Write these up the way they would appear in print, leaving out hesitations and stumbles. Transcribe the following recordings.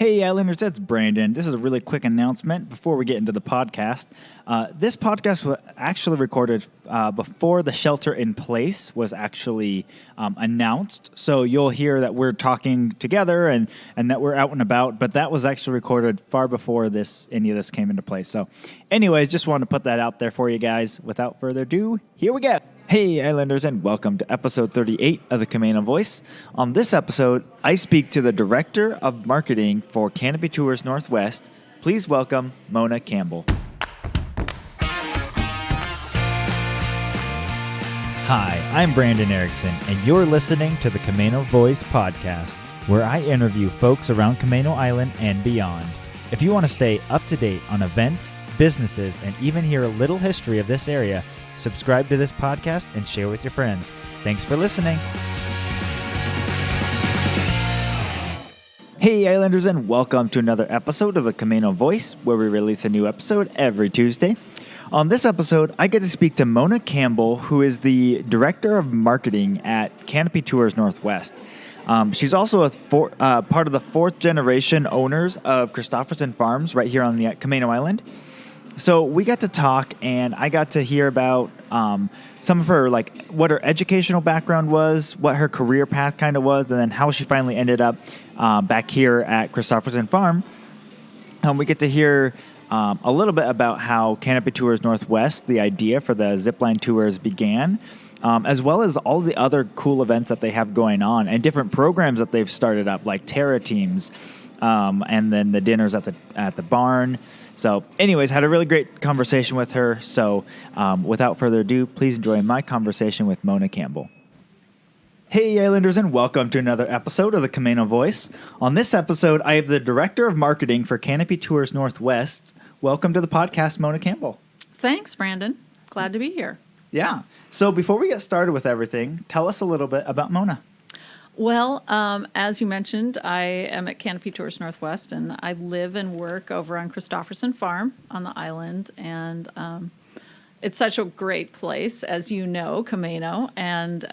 Hey Islanders, that's Brandon. This is a really quick announcement before we get into the podcast. This podcast was actually recorded before the shelter in place was actually announced. So you'll hear that we're talking together and that we're out and about, but that was actually recorded far before any of this came into place. So anyways, just wanted to put that out there for you guys. Without further ado, here we go. Hey Islanders, and welcome to episode 38 of the Camano Voice. On this episode, I speak to the Director of Marketing for Canopy Tours Northwest. Please welcome Mona Campbell. Hi, I'm Brandon Erickson, and you're listening to the Camano Voice podcast, where I interview folks around Camano Island and beyond. If you want to stay up to date on events, businesses, and even hear a little history of this area, subscribe to this podcast and share with your friends. Thanks for listening. Hey Islanders, and welcome to another episode of the Camano Voice, where we release a new episode every Tuesday. On this episode, I get to speak to Mona Campbell, who is the Director of Marketing at Canopy Tours Northwest. She's also part of the fourth generation owners of Kristoferson Farms right here on the Camano Island. So we got to talk, and I got to hear about some of her, what her educational background was, what her career path kind of was, and then how she finally ended up back here at Kristoferson Farm. We get to hear a little bit about how Canopy Tours Northwest, the idea for the zipline tours, began, as well as all the other cool events that they have going on and different programs that they've started up, like Terra Teams, and then the dinners at the barn. So anyways, had a really great conversation with her. So without further ado, please enjoy my conversation with Mona Campbell. Hey Islanders, and welcome to another episode of the Camano Voice. On this episode, I have the Director of Marketing for Canopy Tours Northwest. Welcome to the podcast, Mona Campbell. Thanks, Brandon. Glad to be here. Yeah. So before we get started with everything, tell us a little bit about Mona. Well, as you mentioned, I am at Canopy Tours Northwest, and I live and work over on Kristoferson Farm on the island, and it's such a great place, as you know, Camano, and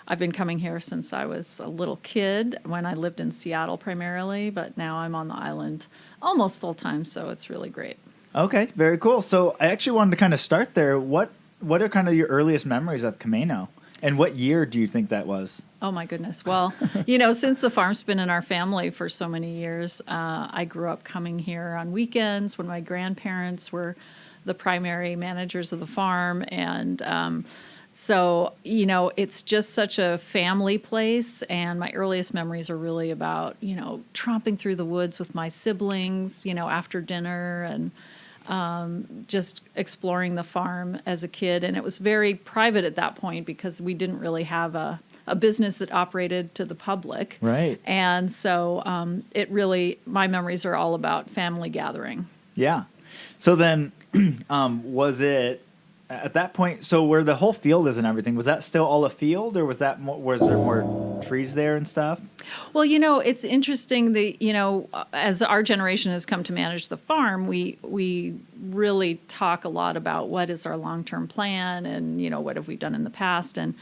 I've been coming here since I was a little kid, when I lived in Seattle primarily, but now I'm on the island almost full-time, so it's really great. Okay, very cool. So I actually wanted to kind of start there. What are kind of your earliest memories of Camano? And what year do you think that was? Oh, my goodness. Well, since the farm's been in our family for so many years, I grew up coming here on weekends when my grandparents were the primary managers of the farm. And so, it's just such a family place. And my earliest memories are really about, tromping through the woods with my siblings, after dinner, and just exploring the farm as a kid. And it was very private at that point because we didn't really have a business that operated to the public. Right. And so my memories are all about family gathering. Yeah. So then was it at that point, so where the whole field is and everything, was that still all a field, or was there more trees there and stuff? Well, it's interesting that, as our generation has come to manage the farm, we really talk a lot about what is our long-term plan and, what have we done in the past. And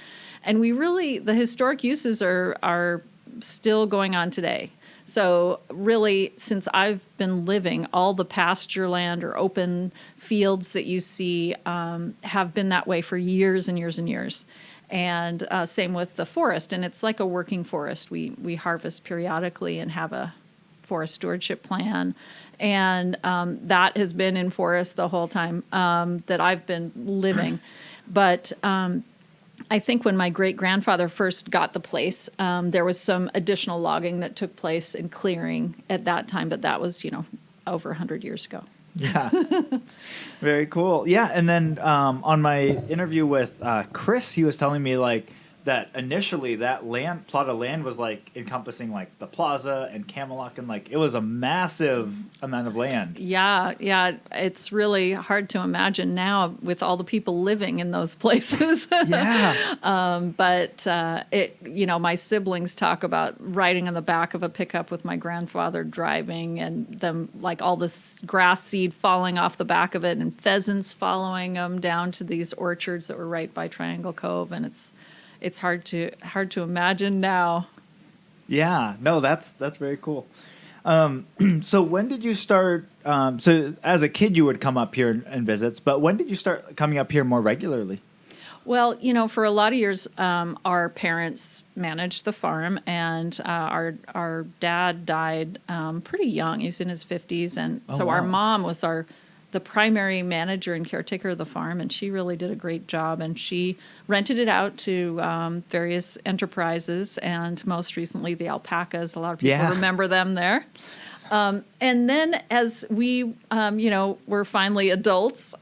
we really, the historic uses are still going on today. So really, since I've been living, all the pasture land or open fields that you see have been that way for years and years and years. And same with the forest. And it's like a working forest. We harvest periodically and have a forest stewardship plan. And that has been in forest the whole time that I've been living. But I think when my great-grandfather first got the place, there was some additional logging that took place in clearing at that time, but that was, over 100 years ago. Yeah. Very cool. Yeah, and then on my interview with Chris, he was telling me, that initially that plot of land was encompassing the plaza and Camelot, and it was a massive amount of land. Yeah, it's really hard to imagine now with all the people living in those places. Yeah. But my siblings talk about riding on the back of a pickup with my grandfather driving, and them all this grass seed falling off the back of it, and pheasants following them down to these orchards that were right by Triangle Cove, and it's hard to imagine now. Yeah, no, that's very cool. So when did you start? So as a kid, you would come up here and visits, but when did you start coming up here more regularly? Well, for a lot of years, our parents managed the farm, and our dad died pretty young. He was in his 50s, and Oh, so our wow. mom was the primary manager and caretaker of the farm, and she really did a great job. And she rented it out to various enterprises, and most recently the alpacas. A lot of people Yeah. remember them there. And then as we, were finally adults,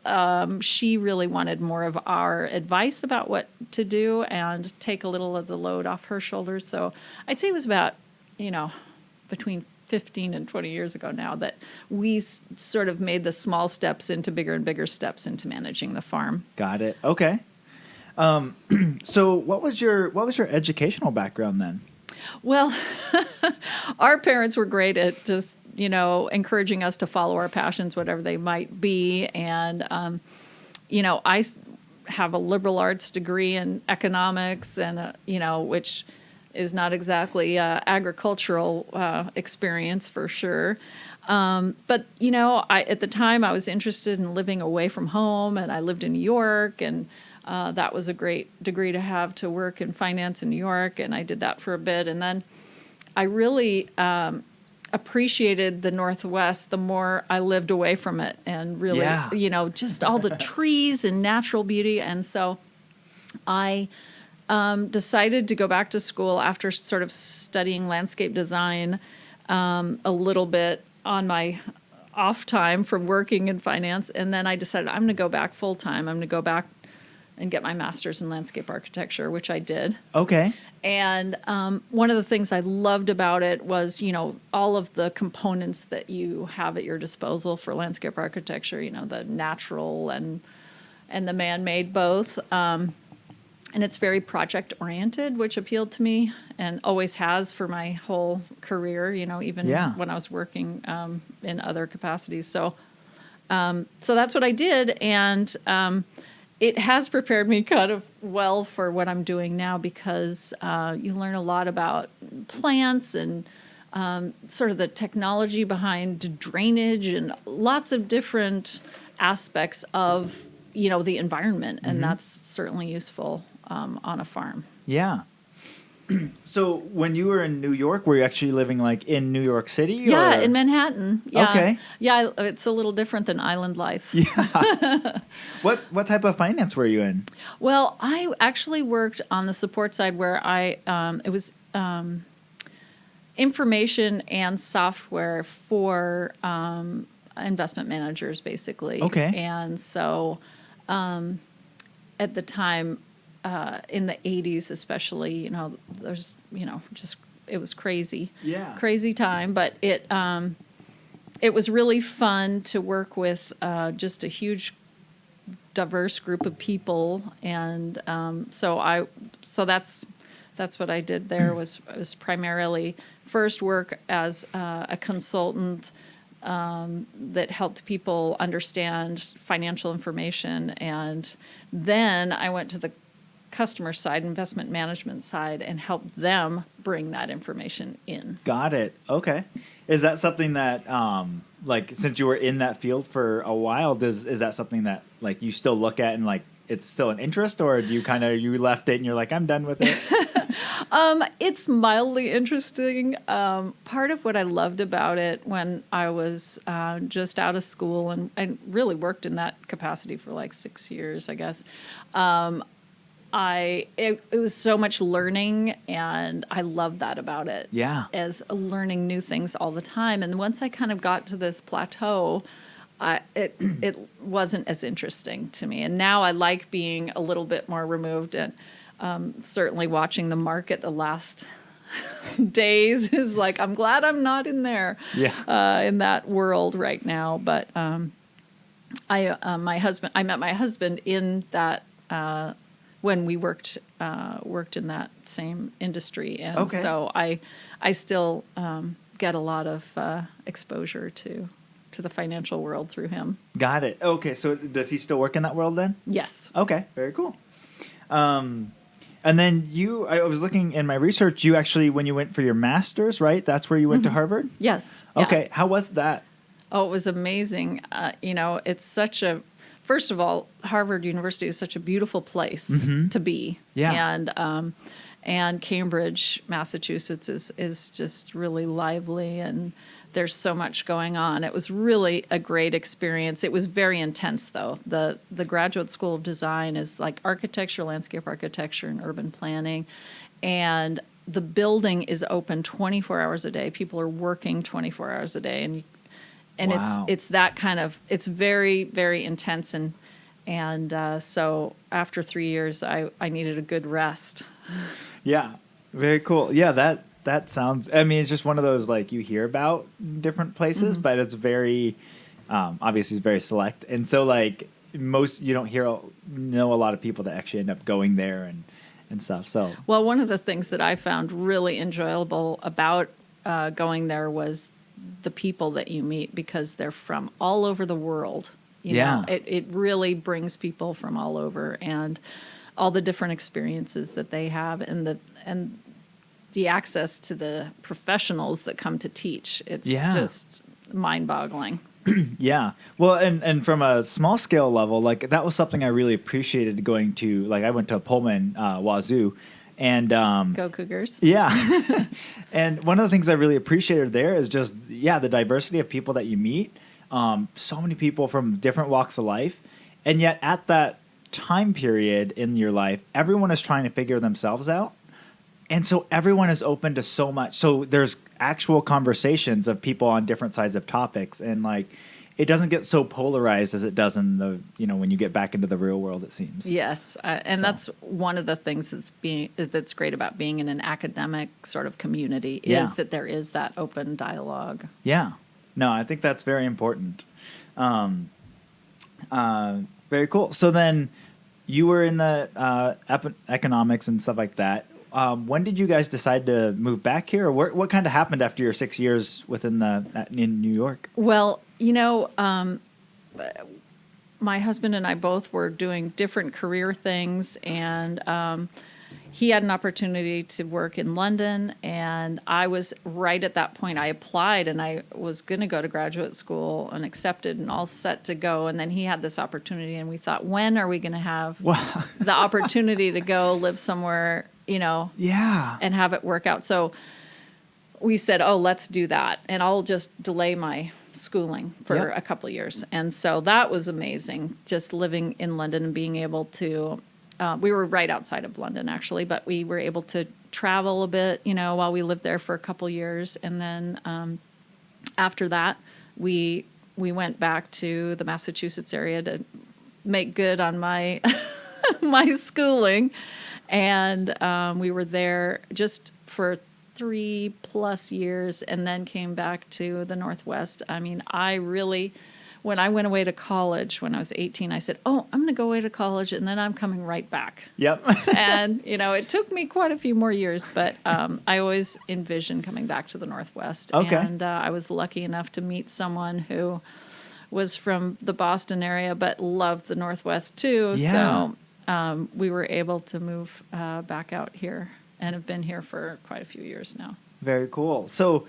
she really wanted more of our advice about what to do and take a little of the load off her shoulders. So I'd say it was about, between 15 and 20 years ago now that we sort of made the small steps into bigger and bigger steps into managing the farm. Got it. Okay. So what was your educational background then? Well, our parents were great at just, encouraging us to follow our passions, whatever they might be. And, I have a liberal arts degree in economics and, which is not exactly agricultural experience for sure. But, at the time I was interested in living away from home, and I lived in New York, and that was a great degree to have, to work in finance in New York, and I did that for a bit. And then I really appreciated the Northwest the more I lived away from it, and really, Yeah. just all the trees and natural beauty. And so I decided to go back to school after sort of studying landscape design a little bit on my off time from working in finance. And then I decided I'm going to go back full time. I'm going to go back and get my master's in landscape architecture, which I did. Okay. And one of the things I loved about it was, all of the components that you have at your disposal for landscape architecture, the natural and the man-made both. And it's very project-oriented, which appealed to me and always has for my whole career, even when I was working in other capacities. So that's what I did. And it has prepared me kind of well for what I'm doing now, because you learn a lot about plants and sort of the technology behind drainage and lots of different aspects of, the environment. And that's certainly useful on a farm. Yeah. So when you were in New York, were you actually living like in New York City? Yeah, or? in Manhattan. Yeah. Okay. Yeah, it's a little different than island life. Yeah. What type of finance were you in? Well, I actually worked on the support side where it was information and software for investment managers, basically. Okay. And so at the time, in the 80s especially, there's, just, it was crazy. Yeah. Crazy time, but it was really fun to work with just a huge, diverse group of people. And so that's what I did there was primarily first work as a consultant that helped people understand financial information. And then I went to the customer side, investment management side, and helped them bring that information in. Got it. Okay. Is that something that, like, since you were in that field for a while, is that something that, like, you still look at and, like, it's still an interest, or do you left it and you're like, I'm done with it? It's mildly interesting. Part of what I loved about it when I was just out of school, and I really worked in that capacity for like 6 years, I guess. It was so much learning, and I loved that about it. Yeah. As learning new things all the time. And once I kind of got to this plateau, it wasn't as interesting to me. And now I like being a little bit more removed, and certainly watching the market the last days is like, I'm glad I'm not in there. Yeah. In that world right now. But I met my husband in that when we worked in that same industry, and Okay. so I still get a lot of exposure to the financial world through him. Got it. Okay. So does he still work in that world then? Yes. Okay. Very cool. And then I was looking in my research, you actually, when you went for your master's, right? That's where you went to Harvard? Yes. Yeah. Okay. How was that? Oh, it was amazing. It's first of all, Harvard University is such a beautiful place to be. Yeah. And Cambridge, Massachusetts is just really lively, and there's so much going on. It was really a great experience. It was very intense, though. The Graduate School of Design is like architecture, landscape architecture, and urban planning. And the building is open 24 hours a day. People are working 24 hours a day. And Wow. it's that kind of, it's very, very intense. And so after 3 years, I needed a good rest. Yeah. Very cool. Yeah, that sounds, I mean, it's just one of those, like, you hear about different places, but it's very, obviously it's very select. And so, like, you don't know a lot of people that actually end up going there and stuff. So, well, one of the things that I found really enjoyable about going there was the people that you meet, because they're from all over the world. You know, it really brings people from all over, and all the different experiences that they have, and the access to the professionals that come to teach. It's just mind-boggling. Yeah. Well, and from a small scale level, like, that was something I really appreciated going to. Like, I went to Pullman WSU, and Go Cougars. Yeah. And one of the things I really appreciated there is just the diversity of people that you meet. So many people from different walks of life, and yet at that time period in your life, everyone is trying to figure themselves out. And so everyone is open to so much. So there's actual conversations of people on different sides of topics. And, like, it doesn't get so polarized as it does in when you get back into the real world, it seems. Yes. That's one of the things that's great about being in an academic sort of community, is that there is that open dialogue. Yeah. No, I think that's very important. Very cool. So then you were in the economics and stuff like that. When did you guys decide to move back here? Or what kind of happened after your 6 years in New York? Well, my husband and I both were doing different career things, and he had an opportunity to work in London, and I was right at that point. I applied, and I was going to go to graduate school and accepted and all set to go. And then he had this opportunity, and we thought, when are we going to have the opportunity to go live somewhere, and have it work out? So we said, oh, let's do that. And I'll just delay my schooling for a couple of years. And so that was amazing, just living in London and being able to, we were right outside of London, actually, but we were able to travel a bit, while we lived there for a couple of years. And then after that, we went back to the Massachusetts area to make good on my my schooling. And we were there just for 3+ years, and then came back to the Northwest. I mean, when I went away to college when I was 18, I said, oh, I'm going to go away to college, and then I'm coming right back. Yep. And, it took me quite a few more years, but I always envisioned coming back to the Northwest. Okay. And I was lucky enough to meet someone who was from the Boston area, but loved the Northwest too. Yeah. So we were able to move back out here, and have been here for quite a few years now. Very cool. So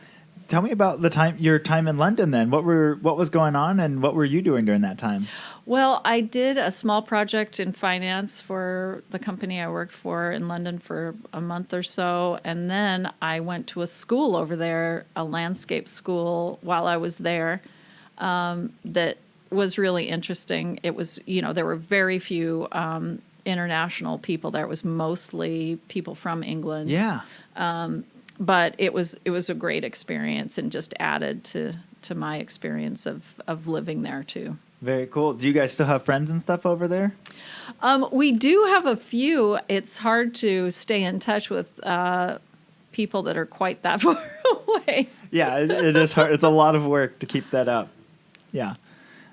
tell me about your time in London then. What was going on, and what were you doing during that time? Well, I did a small project in finance for the company I worked for in London for a month or so. And then I went to a school over there, a landscape school, while I was there, that was really interesting. It was, there were very few international people there. It was mostly people from England. Yeah. But it was a great experience, and just added to my experience of living there too. Very cool. Do you guys still have friends and stuff over there? We do have a few. It's hard to stay in touch with people that are quite that far away. Yeah, it is hard. It's a lot of work to keep that up. Yeah.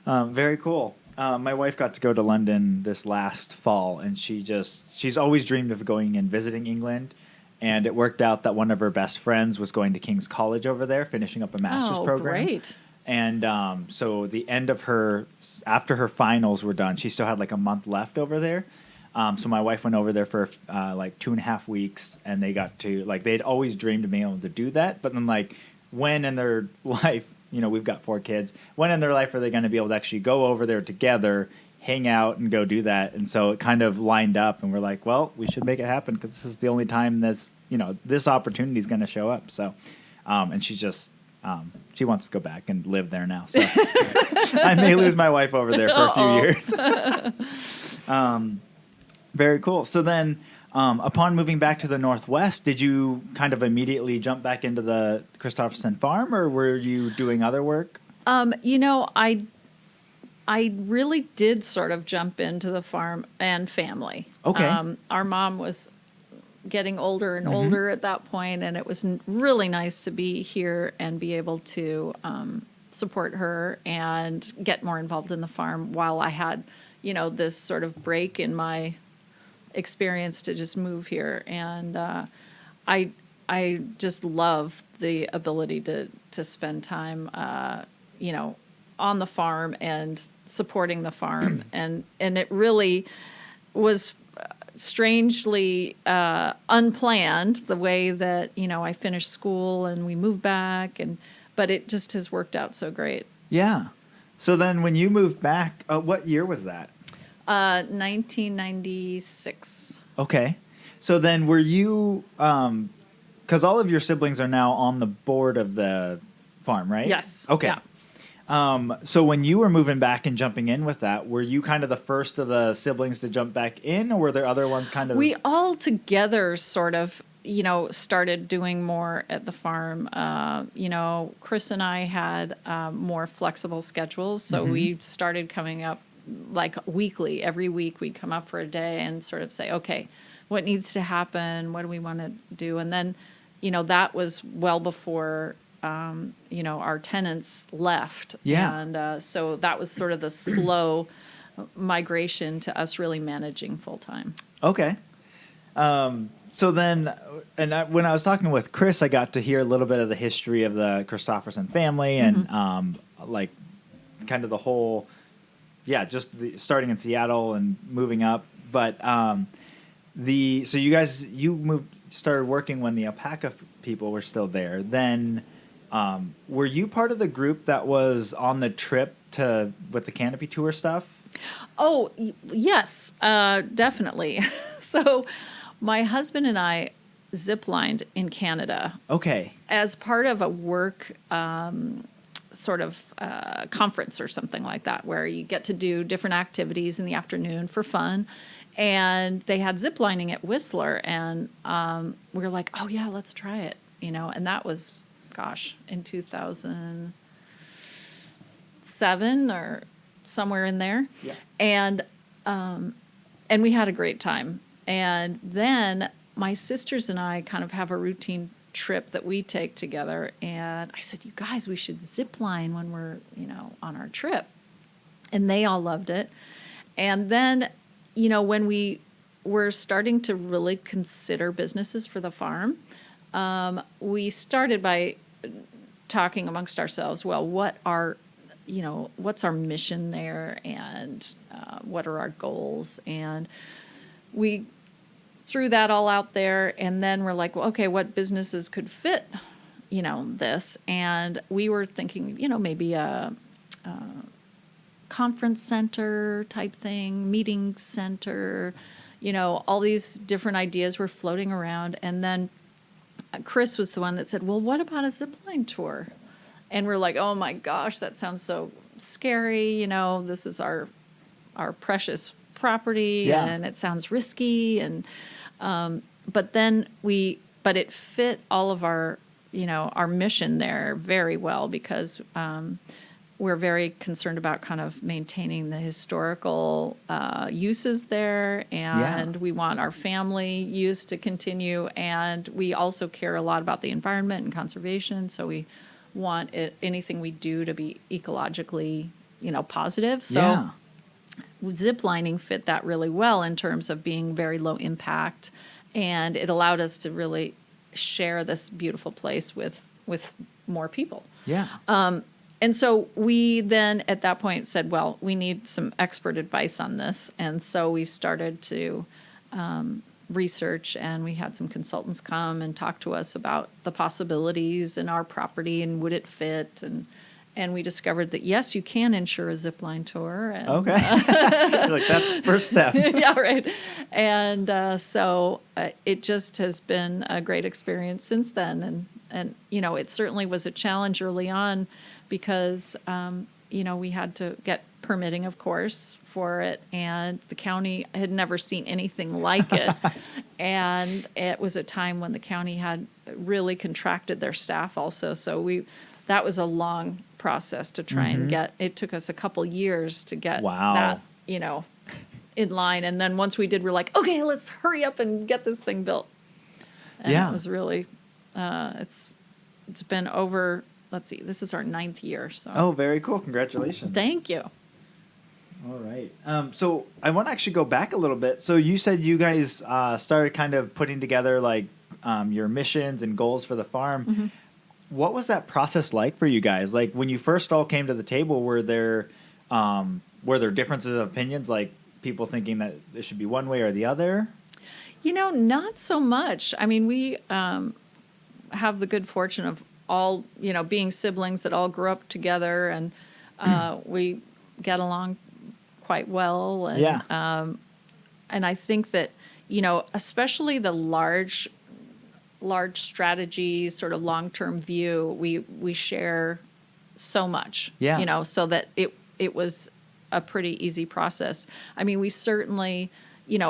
Very cool. My wife got to go to London this last fall, and she's always dreamed of going and visiting England. And it worked out that one of her best friends was going to King's College over there, finishing up a master's program. Oh, great. And so the end of after her finals were done, she still had like a month left over there. So my wife went over there for like 2.5 weeks, and they got to, like, they'd always dreamed of being able to do that. But then, like, when in their life, we've got 4 kids, when in their life are they going to be able to actually go over there together, hang out, and go do that? And so it kind of lined up, and we're like, well, we should make it happen because this is the only time that's, this opportunity is going to show up. So, and she's just, she wants to go back and live there now. So I may lose my wife over there for a few years. Very cool. So then, upon moving back to the Northwest, did you kind of immediately jump back into the Kristoferson farm, or were you doing other work? I really did sort of jump into the farm and family. Okay. Our mom was getting older and older at that point, and it was really nice to be here and be able to support her and get more involved in the farm while I had, this sort of break in my experience to just move here. And I just love the ability to spend time, on the farm and supporting the farm. and it really was strangely unplanned, the way that, I finished school and we moved back, but it just has worked out so great. Yeah. So then when you moved back, what year was that? 1996. Okay. So then were you, because all of your siblings are now on the board of the farm, right? Yes. Okay. Yeah. So when you were moving back and jumping in with that, were you kind of the first of the siblings to jump back in, or were there other ones kind of? We all together sort of, started doing more at the farm. Chris and I had more flexible schedules, so we started coming up like weekly. Every week we'd come up for a day and sort of say, okay, what needs to happen? What do we want to do? And then, that was well before our tenants left. Yeah. And so that was sort of the slow migration to us really managing full time. Okay. So then, when I was talking with Chris, I got to hear a little bit of the history of the Kristoferson family and like kind of the whole, just starting in Seattle and moving up. But so you started working when the alpaca people were still there. Then were you part of the group that was on the trip with the Canopy Tour stuff? Oh, yes, definitely. So my husband and I ziplined in Canada. Okay. As part of a work sort of conference or something like that, where you get to do different activities in the afternoon for fun. And they had ziplining at Whistler, and we were like, oh, yeah, let's try it, and that was, in 2007 or somewhere in there. Yeah. And we had a great time. And then my sisters and I kind of have a routine trip that we take together. And I said, you guys, we should zip line when we're, on our trip. And they all loved it. And then, when we were starting to really consider businesses for the farm, we started by talking amongst ourselves, well, what's our mission there, and what are our goals? And we threw that all out there, and then we're like, well, okay, what businesses could fit, this? And we were thinking, maybe a conference center type thing, meeting center, all these different ideas were floating around. And then Chris was the one that said, well, what about a zipline tour? And we're like, oh my gosh, that sounds so scary. This is our precious property, and it sounds risky. And, but it fit all of our, our mission there very well, because, we're very concerned about kind of maintaining the historical uses there, and we want our family use to continue, and we also care a lot about the environment and conservation, so we want anything we do to be ecologically, positive. So ziplining fit that really well in terms of being very low impact, and it allowed us to really share this beautiful place with more people. Yeah. And so we then at that point said, well, we need some expert advice on this. And so we started to research, and we had some consultants come and talk to us about the possibilities in our property and would it fit. And we discovered that, yes, you can insure a zip line tour. And, Okay. You're like, that's first step. yeah, right. And so it just has been a great experience since then. And it certainly was a challenge early on because, we had to get permitting, of course, for it. And the county had never seen anything like it. And it was a time when the county had really contracted their staff also. So that was a long process to try and get. It took us a couple years to get that, in line. And then once we did, we're like, okay, let's hurry up and get this thing built. And it was really, it's been over, let's see, this is our 9th year. So. Oh, very cool. Congratulations. Thank you. All right. So I want to actually go back a little bit. So you said you guys started kind of putting together like your missions and goals for the farm. What was that process like for you guys? Like when you first all came to the table, were there differences of opinions, like people thinking that it should be one way or the other? Not so much. I mean, we have the good fortune of all, being siblings that all grew up together, and we get along quite well. And, and I think that, especially the large strategy, sort of long-term view, we share so much, so that it was a pretty easy process. I mean, we certainly,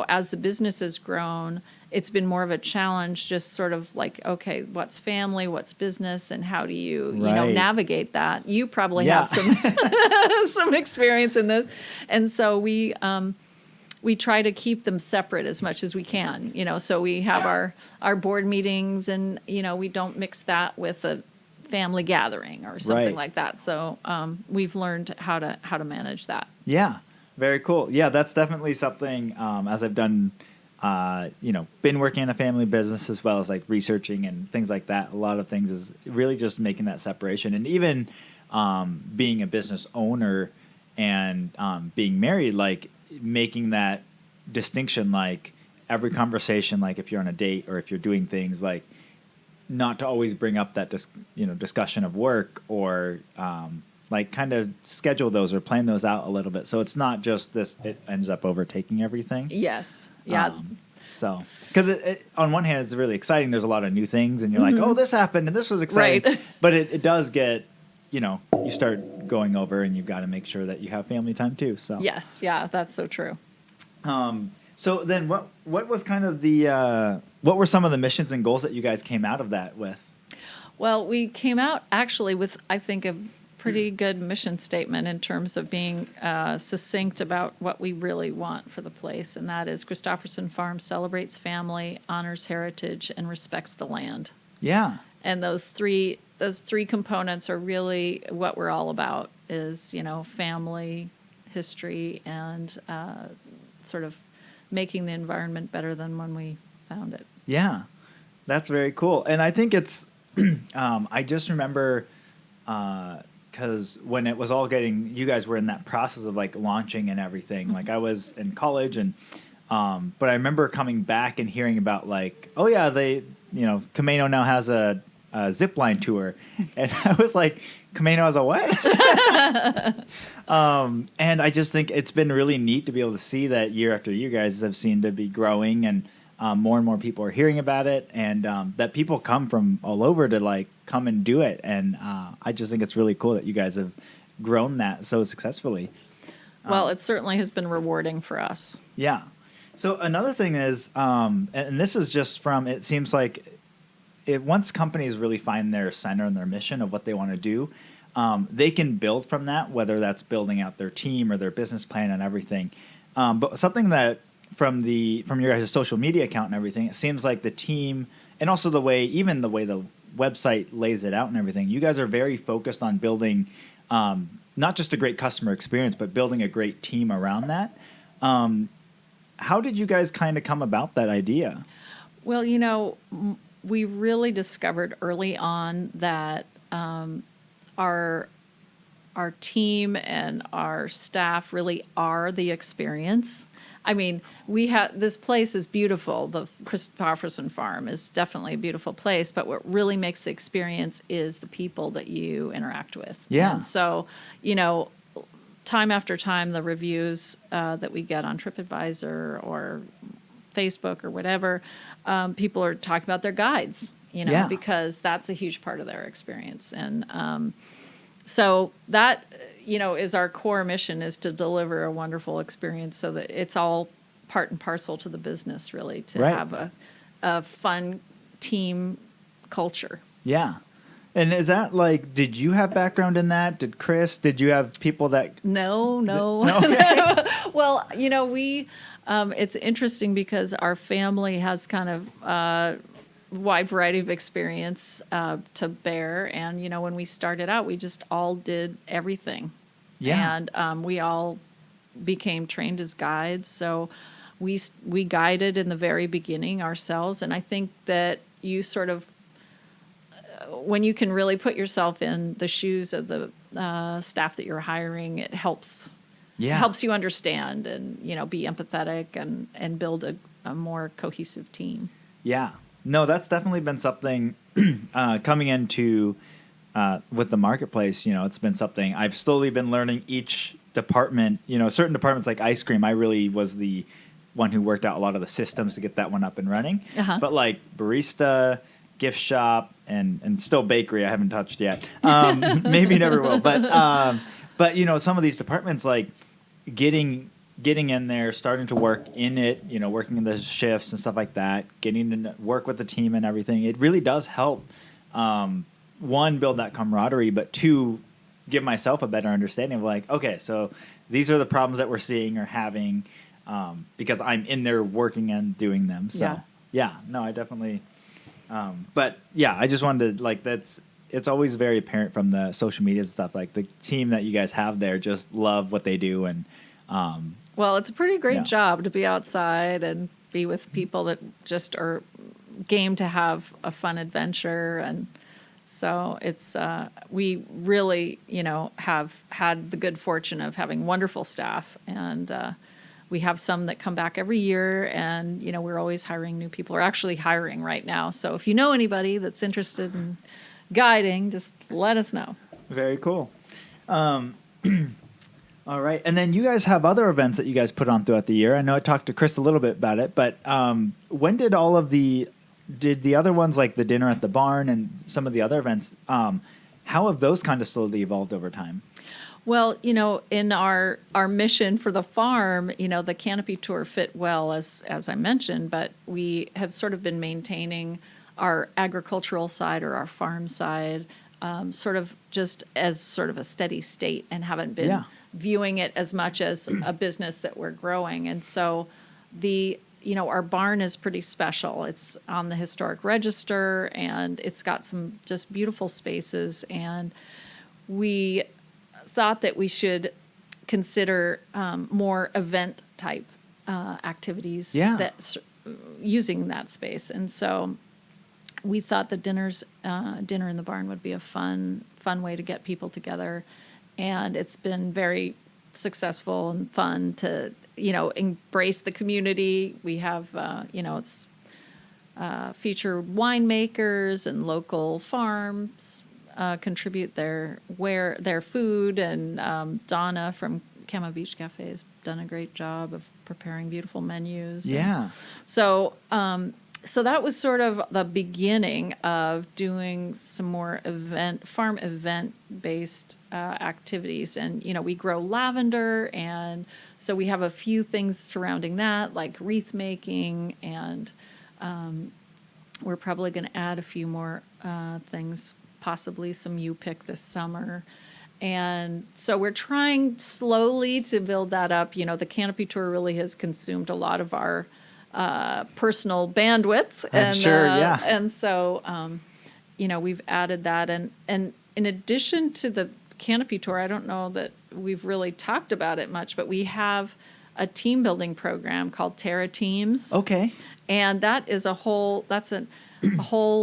as the business has grown, it's been more of a challenge, just sort of like, okay, what's family, what's business, and how do you, navigate that? You probably have some experience in this. And so we try to keep them separate as much as we can, so we have our board meetings, and, we don't mix that with a family gathering or something like that. So we've learned how to manage that. Yeah, very cool. Yeah, that's definitely something, as I've done, been working in a family business as well as like researching and things like that. A lot of things is really just making that separation. And even being a business owner and being married, like making that distinction, like every conversation, like if you're on a date or if you're doing things, like not to always bring up that discussion of work, or like kind of schedule those or plan those out a little bit, so it's not just this, it ends up overtaking everything. Yes. Yeah. So because it on one hand it's really exciting, there's a lot of new things, and you're like, oh, this happened and this was exciting, right. But it does get, you start going over, and you've got to make sure that you have family time too. So yes, yeah, that's so true. So then what was kind of the what were some of the missions and goals that you guys came out of that with? Well, we came out actually with, I think, a pretty good mission statement in terms of being succinct about what we really want for the place, and that is Kristoferson Farms celebrates family, honors heritage, and respects the land. Yeah. And those three components are really what we're all about, is, family, history, and sort of making the environment better than when we found it. Yeah, that's very cool. And I think it's, I just remember, because when it was all you guys were in that process of like launching and everything, like I was in college, and, but I remember coming back and hearing about like, oh yeah, they, Camano now has a zip line tour. And I was like, Camano has a what? And I just think it's been really neat to be able to see that year after year, guys have seemed to be growing, and more and more people are hearing about it, and that people come from all over to like come and do it. And I just think it's really cool that you guys have grown that so successfully. Well, it certainly has been rewarding for us. Yeah. So another thing is, and this is just from, it seems like once companies really find their center and their mission of what they want to do, they can build from that, whether that's building out their team or their business plan and everything. But something that from your guys' social media account and everything, it seems like the team, and also the way the website lays it out and everything, you guys are very focused on building not just a great customer experience, but building a great team around that. How did you guys kind of come about that idea? Well, we really discovered early on that our our team and our staff really are the experience. I mean, this place is beautiful. The Kristoferson Farm is definitely a beautiful place, but what really makes the experience is the people that you interact with. Yeah. And so, time after time, the reviews that we get on TripAdvisor or Facebook or whatever, people are talking about their guides, because that's a huge part of their experience. And so that, is our core mission, is to deliver a wonderful experience so that it's all part and parcel to the business, really, to have a fun team culture. Yeah. And is that did you have background in that? Did Chris? Did you have people that? No. Okay. Well, it's interesting because our family has kind of wide variety of experience to bear. And, when we started out, we just all did everything. Yeah. And we all became trained as guides. So we guided in the very beginning ourselves. And I think that you sort of, when you can really put yourself in the shoes of the staff that you're hiring, it helps. Yeah. It helps you understand and, be empathetic and build a more cohesive team. Yeah. No, that's definitely been something coming into with the marketplace. It's been something I've slowly been learning each department. Certain departments like ice cream, I really was the one who worked out a lot of the systems to get that one up and running. Uh-huh. But barista, gift shop, and still bakery, I haven't touched yet. Maybe never will. But some of these departments, getting in there, starting to work in it, working in the shifts and stuff like that, getting to work with the team and everything, it really does help, one, build that camaraderie, but two, give myself a better understanding of okay, so these are the problems that we're seeing or having, because I'm in there working and doing them. So no, I definitely, but yeah, I just wanted to, it's always very apparent from the social media and stuff, the team that you guys have there just love what they do. And, well, it's a pretty great job to be outside and be with people that just are game to have a fun adventure. And so it's, we really, have had the good fortune of having wonderful staff. And we have some that come back every year, and, we're always hiring new people. We're actually hiring right now. So if you know anybody that's interested in guiding, just let us know. Very cool. All right. And then you guys have other events that you guys put on throughout the year. I know I talked to Chris a little bit about it, but when did did the other ones, like the dinner at the barn and some of the other events, how have those kind of slowly evolved over time? Well, in our mission for the farm, the Canopy Tour fit well, as I mentioned, but we have sort of been maintaining our agricultural side or our farm side sort of just as sort of a steady state, and haven't been viewing it as much as a business that we're growing. And so our barn is pretty special. It's on the historic register, and it's got some just beautiful spaces. And we thought that we should consider more event type activities that using that space. And so we thought the dinner in the barn would be a fun way to get people together. And it's been very successful and fun to, embrace the community. We have, it's feature winemakers and local farms contribute their food. And Donna from Camano Beach Cafe has done a great job of preparing beautiful menus. Yeah. And so that was sort of the beginning of doing some more farm event-based activities. And, we grow lavender, and so we have a few things surrounding that, like wreath making, and we're probably going to add a few more things, possibly some U-pick this summer. And so we're trying slowly to build that up. The Canopy Tour really has consumed a lot of our personal bandwidth. I'm sure, yeah. And so, we've added that. And in addition to the Canopy Tour, I don't know that we've really talked about it much, but we have a team building program called Terra Teams. Okay. And that is a whole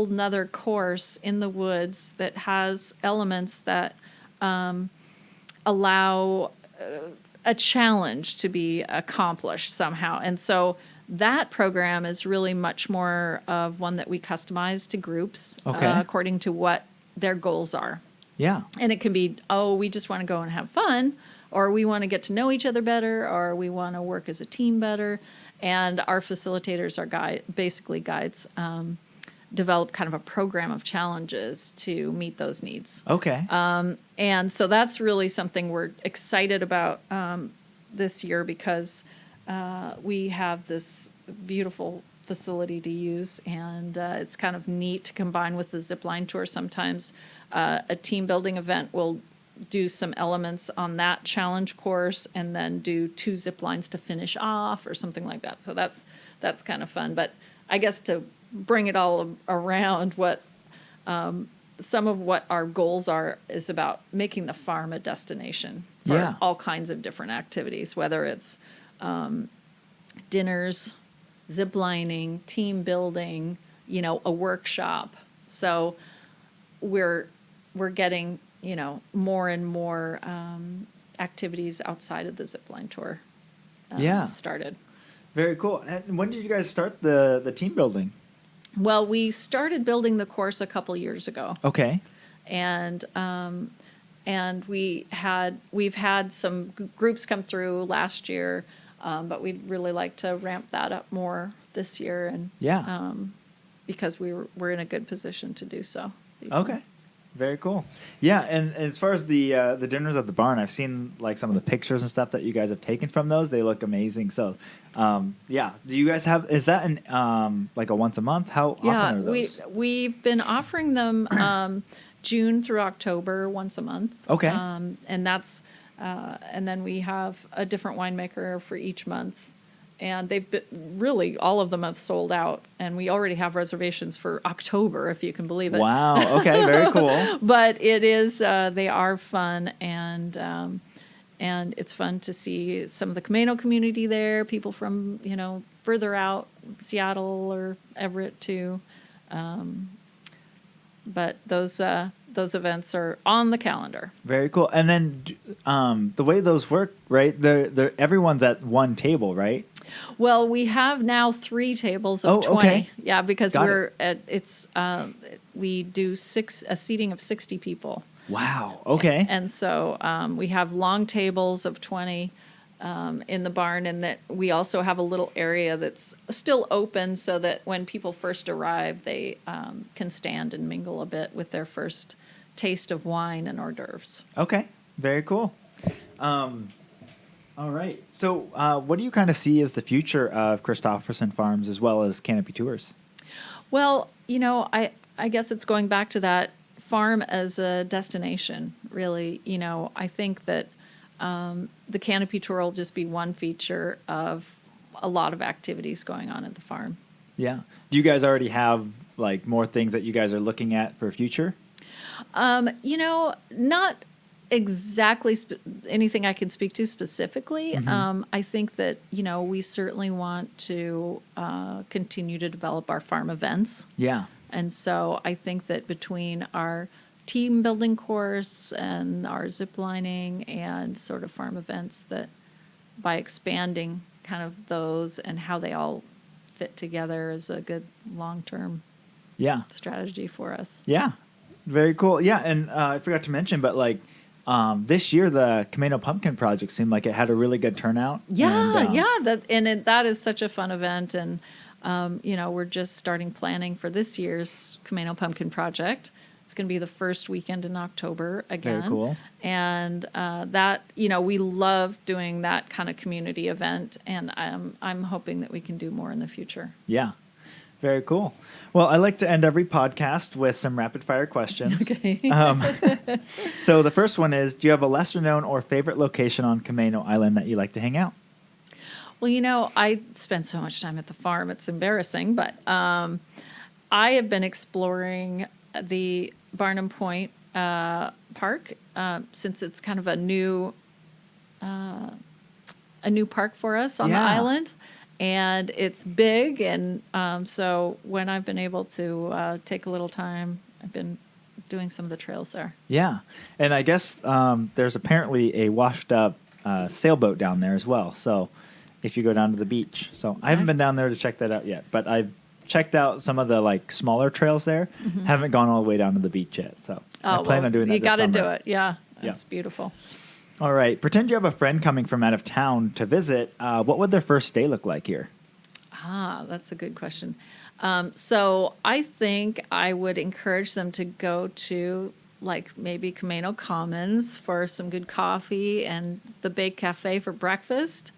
nother course in the woods that has elements that allow a challenge to be accomplished somehow. And so that program is really much more of one that we customize to groups according to what their goals are. Yeah. And it can be, oh, we just want to go and have fun, or we want to get to know each other better, or we want to work as a team better. And our facilitators, our guides, develop kind of a program of challenges to meet those needs. Okay. And so that's really something we're excited about this year, because we have this beautiful facility to use, and it's kind of neat to combine with the zipline tour. Sometimes a team building event will do some elements on that challenge course and then do 2 zip lines to finish off or something like that. So that's kind of fun. But I guess to bring it all around, what some of what our goals are is about making the farm a destination for all kinds of different activities, whether it's dinners, zip lining, team building, a workshop. So we're getting, more and more activities outside of the zipline tour started. Very cool. And when did you guys start the team building? Well, we started building the course a couple years ago. Okay. And we've had some groups come through last year, but we'd really like to ramp that up more this year, and because we're in a good position to do so. Okay. Very cool. Yeah, and as far as the dinners at the barn, I've seen like some of the pictures and stuff that you guys have taken from those. They look amazing. So, do you guys have? Is that like a once a month? How often are those? We've been offering them June through October, once a month. Okay. And that's and then we have a different winemaker for each month. And they've been, really, all of them have sold out, and we already have reservations for October, if you can believe it. Wow. Okay. Very cool. But it is, they are fun, and it's fun to see some of the Camano community there, people from, further out, Seattle or Everett too. But those events are on the calendar. Very cool. And then the way those work, right? They're everyone's at one table, right? Well, we have now 3 tables of 20. Okay. Yeah, because we do a seating of 60 people. Wow. Okay. And so we have long tables of 20 in the barn, and that we also have a little area that's still open so that when people first arrive, they can stand and mingle a bit with their first taste of wine and hors d'oeuvres. Okay. Very cool. All right. So what do you kind of see as the future of Kristoferson Farms as well as Canopy Tours? Well, I guess it's going back to that farm as a destination, really. I think that the Canopy Tour will just be one feature of a lot of activities going on at the farm. Yeah. Do you guys already have like more things that you guys are looking at for future? Not exactly anything I can speak to specifically. Mm-hmm. I think that, we certainly want to continue to develop our farm events. Yeah. And so I think that between our team building course and our zip lining and sort of farm events, that by expanding kind of those and how they all fit together is a good long-term strategy for us. Yeah. Very cool. Yeah. And I forgot to mention, but like this year, the Camano Pumpkin Project seemed like it had a really good turnout. That is such a fun event. And, we're just starting planning for this year's Camano Pumpkin Project. It's going to be the first weekend in October again. Very cool. And we love doing that kind of community event, and I'm hoping that we can do more in the future. Yeah. Very cool. Well, I like to end every podcast with some rapid fire questions. Okay. So the first one is, do you have a lesser known or favorite location on Camano Island that you like to hang out? Well, I spend so much time at the farm, it's embarrassing, but I have been exploring the Barnum Point Park since it's kind of a new park for us on the island. And it's big, and so when I've been able to take a little time, I've been doing some of the trails there. Yeah. And I guess there's apparently a washed up sailboat down there as well. So if you go down to the beach. So I haven't been down there to check that out yet, but I've checked out some of the like smaller trails there. Haven't gone all the way down to the beach yet. So I plan on doing that this summer. You got to do it. Yeah. That's beautiful. All right. Pretend you have a friend coming from out of town to visit. What would their first day look like here? That's a good question. So I think I would encourage them to go to like maybe Camano Commons for some good coffee and the Bake Cafe for breakfast.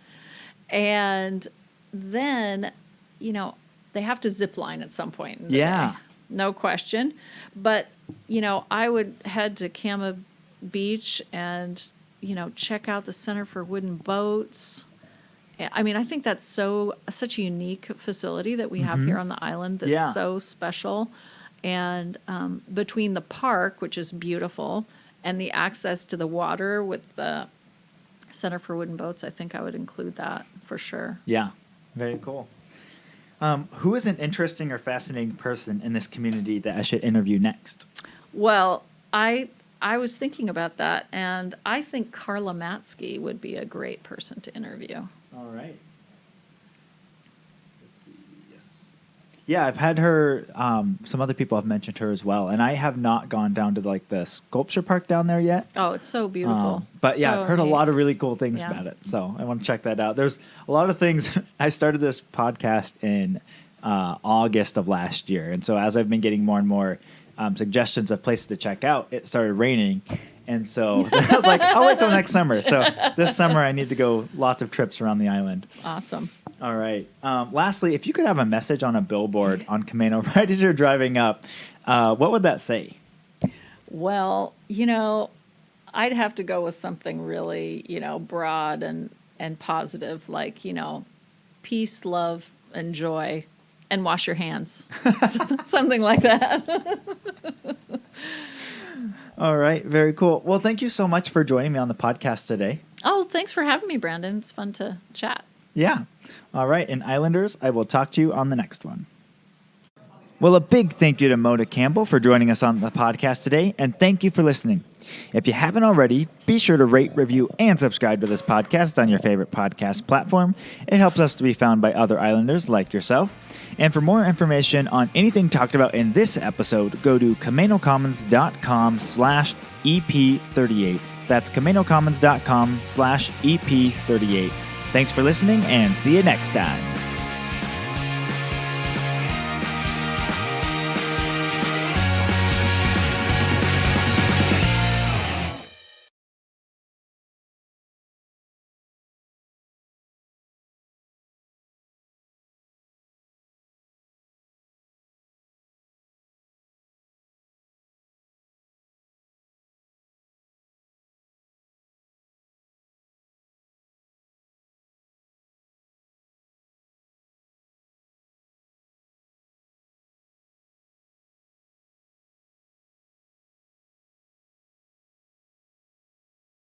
And then, they have to zip line at some point in the day. No question. But, I would head to Cama Beach and, check out the Center for Wooden Boats. I mean, I think that's such a unique facility that we have here on the island that's so special. And between the park, which is beautiful, and the access to the water with the Center for Wooden Boats, I think I would include that for sure. Yeah, very cool. Who is an interesting or fascinating person in this community that I should interview next? Well, I was thinking about that, and I think Carla Matsky would be a great person to interview. All right. Let's see. Yes. Yeah, I've had her. Some other people have mentioned her as well, and I have not gone down to like the sculpture park down there yet. Oh, it's so beautiful. But yeah, I've heard a lot of really cool things about it, so I want to check that out. There's a lot of things. I started this podcast in August of last year, and so as I've been getting more and more suggestions of places to check out, it started raining. And so I was like, I'll wait till next summer. So this summer I need to go lots of trips around the island. Awesome. All right. Lastly, if you could have a message on a billboard on Camano right as you're driving up, what would that say? Well, I'd have to go with something really, broad and positive, like, peace, love, and joy, and wash your hands. Something like that. All right. Very cool. Well, thank you so much for joining me on the podcast today. Oh, thanks for having me, Brandon. It's fun to chat. Yeah. All right. And Islanders, I will talk to you on the next one. Well, a big thank you to Mona Campbell for joining us on the podcast today, and thank you for listening. If you haven't already, be sure to rate, review, and subscribe to this podcast on your favorite podcast platform. It helps us to be found by other Islanders like yourself. And for more information on anything talked about in this episode, go to CamanoCommons.com/EP38. That's CamanoCommons.com/EP38. Thanks for listening, and see you next time.